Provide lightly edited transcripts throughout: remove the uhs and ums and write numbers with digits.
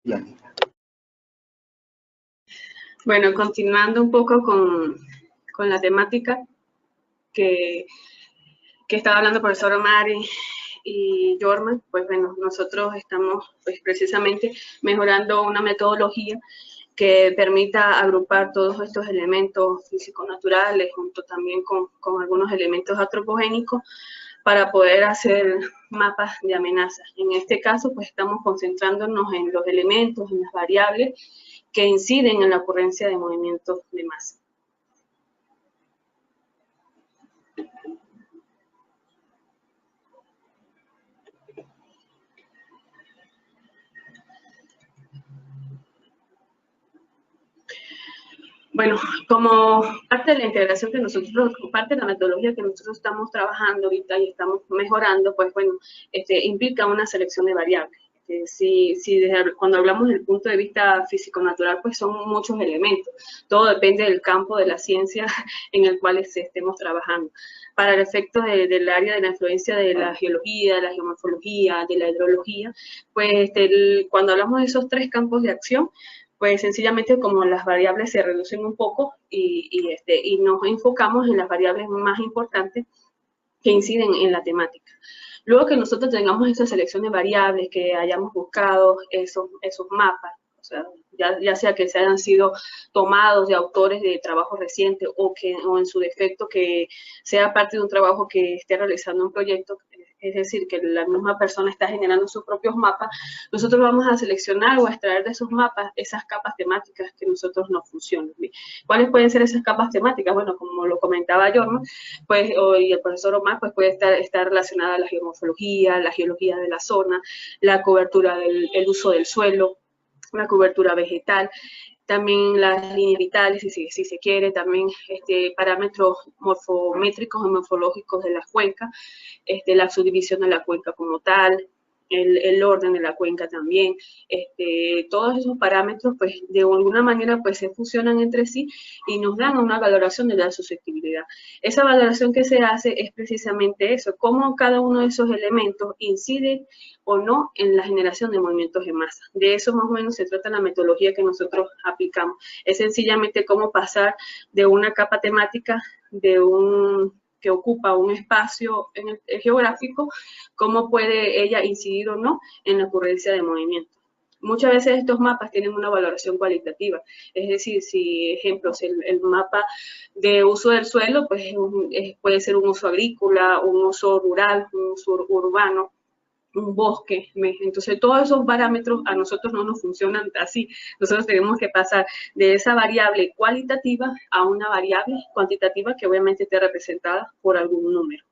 Yanira. Bueno, continuando un poco con la temática que estaba hablando el profesor Omar y Jorma, pues bueno, nosotros estamos pues precisamente mejorando una metodología que permita agrupar todos estos elementos físico-naturales junto también con algunos elementos antropogénicos para poder hacer mapas de amenazas. En este caso, pues estamos concentrándonos en los elementos, en las variables que inciden en la ocurrencia de movimientos de masa. Bueno, como parte de la integración que nosotros, parte de la metodología que nosotros estamos trabajando ahorita y estamos mejorando, pues bueno, implica una selección de variables. Cuando hablamos desde el punto de vista físico-natural, pues son muchos elementos. Todo depende del campo de la ciencia en el cual estemos trabajando. Para el efecto del área de la influencia de la geología, de la geomorfología, de la hidrología, pues cuando hablamos de esos tres campos de acción, pues sencillamente como las variables se reducen un poco y nos enfocamos en las variables más importantes que inciden en la temática. Luego que nosotros tengamos esa selección de variables, que hayamos buscado esos mapas, o sea, ya sea que se hayan sido tomados de autores de trabajos recientes o en su defecto que sea parte de un trabajo que esté realizando un proyecto, es decir, que la misma persona está generando sus propios mapas, nosotros vamos a seleccionar o a extraer de esos mapas esas capas temáticas que nosotros nos funcionan. ¿Cuáles pueden ser esas capas temáticas? Bueno, como lo comentaba Jorma, pues, y el profesor Omar, pues puede estar relacionada a la geomorfología, la geología de la zona, la cobertura el uso del suelo, la cobertura vegetal, también las líneas vitales, si se quiere, también parámetros morfométricos y morfológicos de las cuencas, la subdivisión de la cuenca como tal, el orden de la cuenca también, todos esos parámetros pues de alguna manera pues se fusionan entre sí y nos dan una valoración de la susceptibilidad. Esa valoración que se hace es precisamente eso, cómo cada uno de esos elementos incide o no en la generación de movimientos de masa. De eso más o menos se trata la metodología que nosotros aplicamos. Es sencillamente cómo pasar de una capa temática que ocupa un espacio geográfico, cómo puede ella incidir o no en la ocurrencia de movimientos. Muchas veces estos mapas tienen una valoración cualitativa, es decir, si ejemplos, el mapa de uso del suelo, pues puede ser un uso agrícola, un uso rural, un uso urbano, un bosque. Entonces, todos esos parámetros a nosotros no nos funcionan así. Nosotros tenemos que pasar de esa variable cualitativa a una variable cuantitativa que obviamente esté representada por algún número.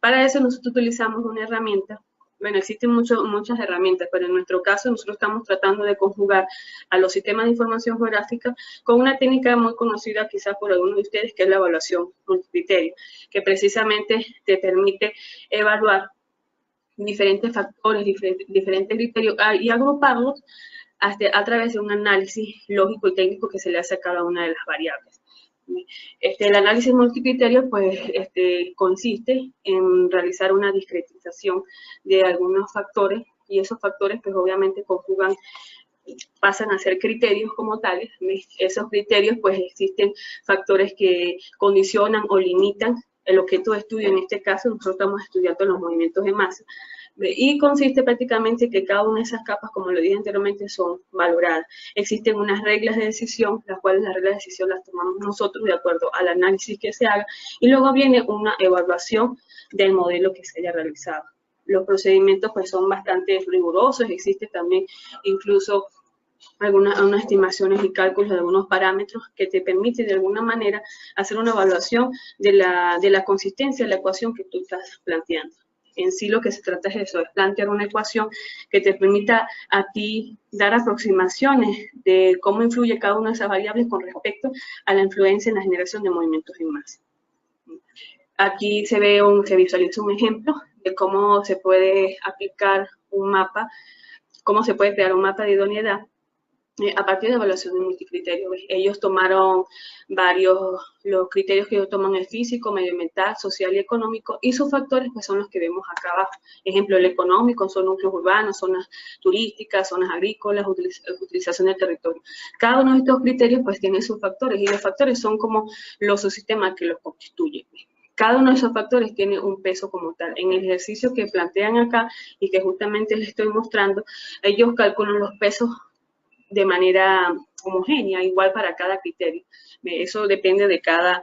Para eso nosotros utilizamos una herramienta. Bueno, existen muchas herramientas, pero en nuestro caso nosotros estamos tratando de conjugar a los sistemas de información geográfica con una técnica muy conocida quizás por algunos de ustedes, que es la evaluación multicriterio, que precisamente te permite evaluar diferentes factores, diferentes criterios y agruparlos a través de un análisis lógico y técnico que se le hace a cada una de las variables. El análisis multicriterio pues, consiste en realizar una discretización de algunos factores y esos factores pues obviamente conjugan, pasan a ser criterios como tales. Esos criterios pues existen factores que condicionan o limitan el objeto de estudio. En este caso nosotros estamos estudiando los movimientos de masa y consiste prácticamente en que cada una de esas capas, como lo dije anteriormente, son valoradas. Existen unas reglas de decisión, las cuales las reglas de decisión las tomamos nosotros de acuerdo al análisis que se haga, y luego viene una evaluación del modelo que se haya realizado. Los procedimientos pues son bastante rigurosos, existe también incluso algunas estimaciones y cálculos de algunos parámetros que te permiten de alguna manera hacer una evaluación de la consistencia de la ecuación que tú estás planteando. En sí lo que se trata es eso, es plantear una ecuación que te permita a ti dar aproximaciones de cómo influye cada una de esas variables con respecto a la influencia en la generación de movimientos en masa. Aquí se visualiza un ejemplo de cómo se puede aplicar un mapa, cómo se puede crear un mapa de idoneidad a partir de evaluación de multicriterios. Ellos tomaron los criterios que ellos toman es físico, medioambiental, social y económico, y sus factores pues son los que vemos acá abajo. Ejemplo, el económico son núcleos urbanos, zonas turísticas, zonas agrícolas, utilización del territorio. Cada uno de estos criterios pues tiene sus factores, y los factores son como los subsistemas que los constituyen. Cada uno de esos factores tiene un peso como tal. En el ejercicio que plantean acá y que justamente les estoy mostrando, ellos calculan los pesos de manera homogénea, igual para cada criterio. Eso depende de cada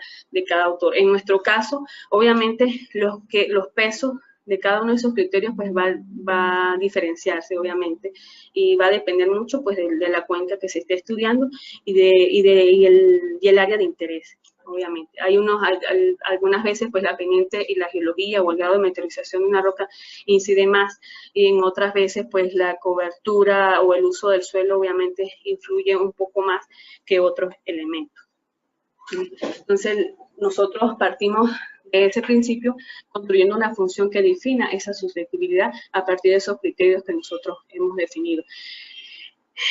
autor. En nuestro caso, obviamente, los pesos de cada uno de esos criterios pues va a diferenciarse, obviamente, y va a depender mucho pues de la cuenca que se esté estudiando y el área de interés. Obviamente, algunas veces pues la pendiente y la geología o el grado de meteorización de una roca incide más, y en otras veces pues la cobertura o el uso del suelo obviamente influye un poco más que otros elementos. Entonces nosotros partimos de ese principio construyendo una función que defina esa susceptibilidad a partir de esos criterios que nosotros hemos definido.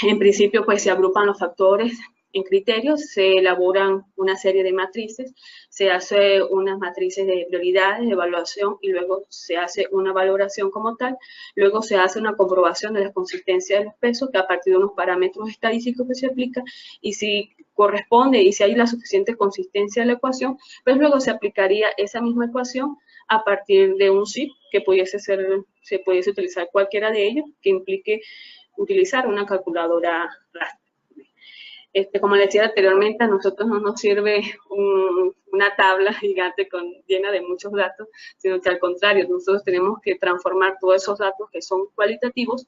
En principio pues se agrupan los factores en criterios, se elaboran una serie de matrices, se hace unas matrices de prioridades, de evaluación, y luego se hace una valoración como tal. Luego se hace una comprobación de la consistencia de los pesos, que a partir de unos parámetros estadísticos que se aplican, y si corresponde y si hay la suficiente consistencia de la ecuación, pues luego se aplicaría esa misma ecuación a partir de un SIP, que se pudiese utilizar cualquiera de ellos, que implique utilizar una calculadora raster. Como les decía anteriormente, a nosotros no nos sirve una tabla gigante llena de muchos datos, sino que al contrario, nosotros tenemos que transformar todos esos datos que son cualitativos,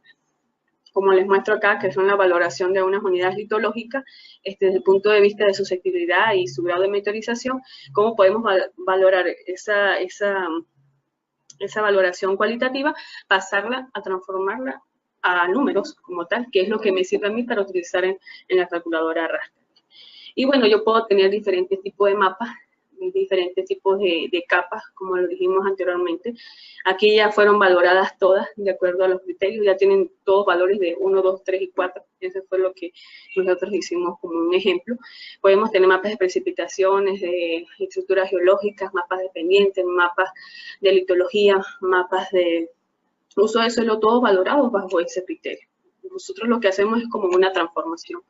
como les muestro acá, que son la valoración de unas unidades litológicas, desde el punto de vista de susceptibilidad y su grado de meteorización, cómo podemos valorar esa valoración cualitativa, pasarla a transformarla a números como tal, que es lo que me sirve a mí para utilizar en la calculadora raster. Y bueno, yo puedo tener diferentes tipos de mapas, diferentes tipos de capas, como lo dijimos anteriormente. Aquí ya fueron valoradas todas de acuerdo a los criterios, ya tienen todos valores de 1, 2, 3 y 4. Eso fue lo que nosotros hicimos como un ejemplo. Podemos tener mapas de precipitaciones, de estructuras geológicas, mapas de pendientes, mapas de litología, mapas de uso de suelo, todos valorados bajo ese criterio. Nosotros lo que hacemos es como una transformación.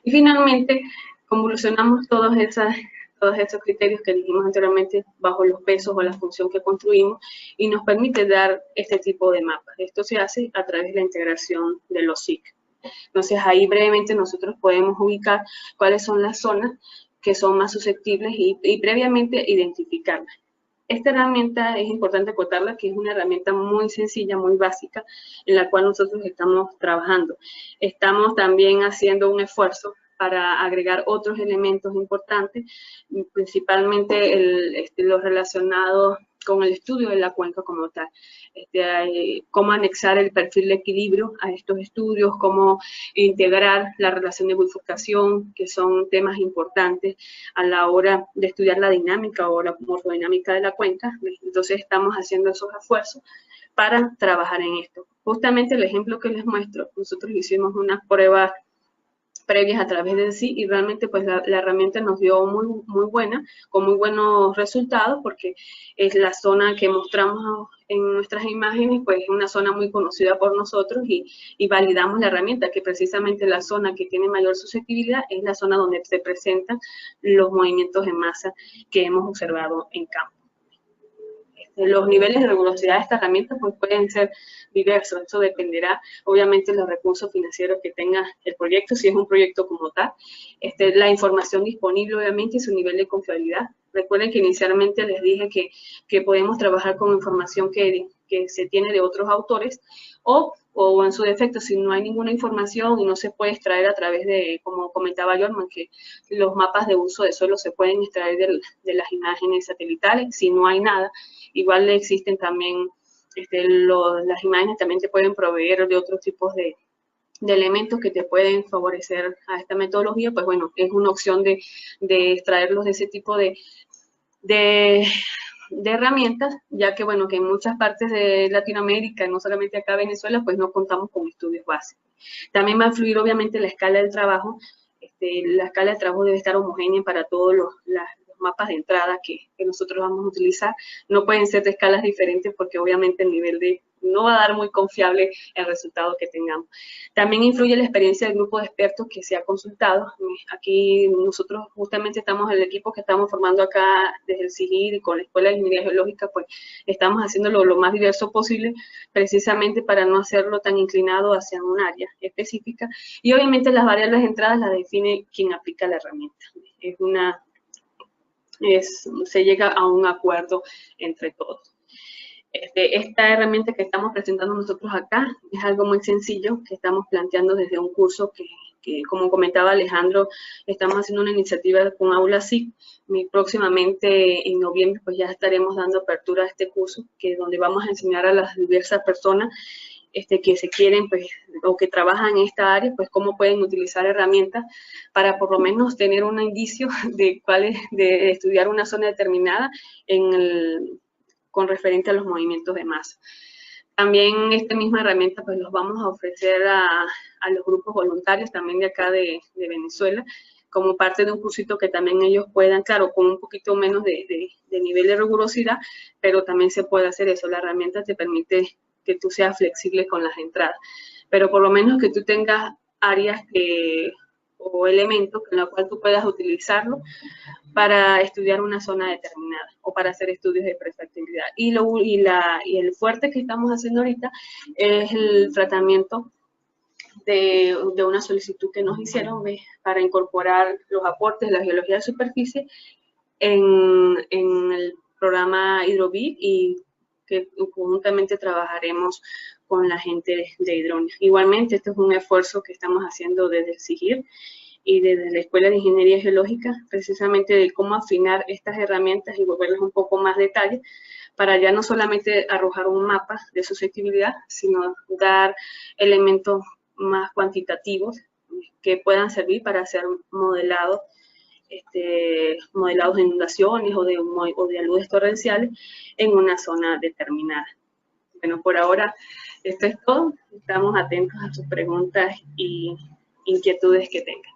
Y finalmente, convolucionamos todos esos criterios que dijimos anteriormente bajo los pesos o la función que construimos, y nos permite dar este tipo de mapas. Esto se hace a través de la integración de los SIC. Entonces, ahí brevemente nosotros podemos ubicar cuáles son las zonas que son más susceptibles y previamente identificarlas. Esta herramienta es importante acotarla, que es una herramienta muy sencilla, muy básica, en la cual nosotros estamos trabajando. Estamos también haciendo un esfuerzo para agregar otros elementos importantes, principalmente los relacionados con el estudio de la cuenca como tal. Cómo anexar el perfil de equilibrio a estos estudios, cómo integrar la relación de bifurcación, que son temas importantes a la hora de estudiar la dinámica o la morfodinámica de la cuenca. Entonces estamos haciendo esos esfuerzos para trabajar en esto. Justamente el ejemplo que les muestro, nosotros hicimos unas pruebas previas a través del SIC, y realmente pues la herramienta nos dio muy buena, con muy buenos resultados, porque es la zona que mostramos en nuestras imágenes, pues es una zona muy conocida por nosotros, y validamos la herramienta, que precisamente la zona que tiene mayor susceptibilidad es la zona donde se presentan los movimientos en masa que hemos observado en campo. Los niveles de rigurosidad de esta herramienta pues pueden ser diversos. Eso dependerá, obviamente, de los recursos financieros que tenga el proyecto, si es un proyecto como tal. La información disponible, obviamente, y su nivel de confiabilidad. Recuerden que inicialmente les dije que podemos trabajar con información que se tiene de otros autores, o en su defecto, si no hay ninguna información y no se puede extraer a través de, como comentaba Jorman, que los mapas de uso de suelo se pueden extraer de las imágenes satelitales. Si no hay nada, igual existen también, las imágenes también te pueden proveer de otros tipos de elementos que te pueden favorecer a esta metodología. Pues bueno, es una opción de extraerlos de ese tipo de herramientas, ya que, bueno, que en muchas partes de Latinoamérica, no solamente acá en Venezuela, pues no contamos con estudios básicos. También va a influir, obviamente, la escala del trabajo. La escala de trabajo debe estar homogénea para todos los mapas de entrada que nosotros vamos a utilizar. No pueden ser de escalas diferentes porque obviamente el nivel de no va a dar muy confiable el resultado que tengamos. También influye la experiencia del grupo de expertos que se ha consultado. Aquí nosotros justamente estamos, el equipo que estamos formando acá desde el CIGIR y con la Escuela de Ingeniería Geológica, pues estamos haciéndolo lo más diverso posible, precisamente para no hacerlo tan inclinado hacia un área específica. Y obviamente las variables de entrada las define quien aplica la herramienta. Se llega a un acuerdo entre todos. Esta herramienta que estamos presentando nosotros acá es algo muy sencillo que estamos planteando desde un curso que como comentaba Alejandro, estamos haciendo una iniciativa con Aula SIC. Próximamente en noviembre pues ya estaremos dando apertura a este curso, donde vamos a enseñar a las diversas personas que se quieren, pues, o que trabajan en esta área, pues cómo pueden utilizar herramientas para por lo menos tener un indicio de de estudiar una zona determinada con referente a los movimientos de masa. También esta misma herramienta pues los vamos a ofrecer a los grupos voluntarios también de acá de Venezuela, como parte de un cursito que también ellos puedan, claro, con un poquito menos de nivel de rigurosidad, pero también se puede hacer eso. La herramienta te permite que tú seas flexible con las entradas, pero por lo menos que tú tengas áreas o elementos en los cuales tú puedas utilizarlo para estudiar una zona determinada o para hacer estudios de prefactibilidad. Y el fuerte que estamos haciendo ahorita es el tratamiento de una solicitud que nos hicieron para incorporar los aportes de la geología de superficie en el programa Hidrovid y que conjuntamente trabajaremos con la gente de Hidronia. Igualmente, esto es un esfuerzo que estamos haciendo desde el CIGIR y desde la Escuela de Ingeniería Geológica, precisamente de cómo afinar estas herramientas y volverles un poco más detalle, para ya no solamente arrojar un mapa de susceptibilidad, sino dar elementos más cuantitativos que puedan servir para hacer modelados de inundaciones o de aludes torrenciales en una zona determinada. Bueno, por ahora esto es todo. Estamos atentos a sus preguntas y inquietudes que tengan.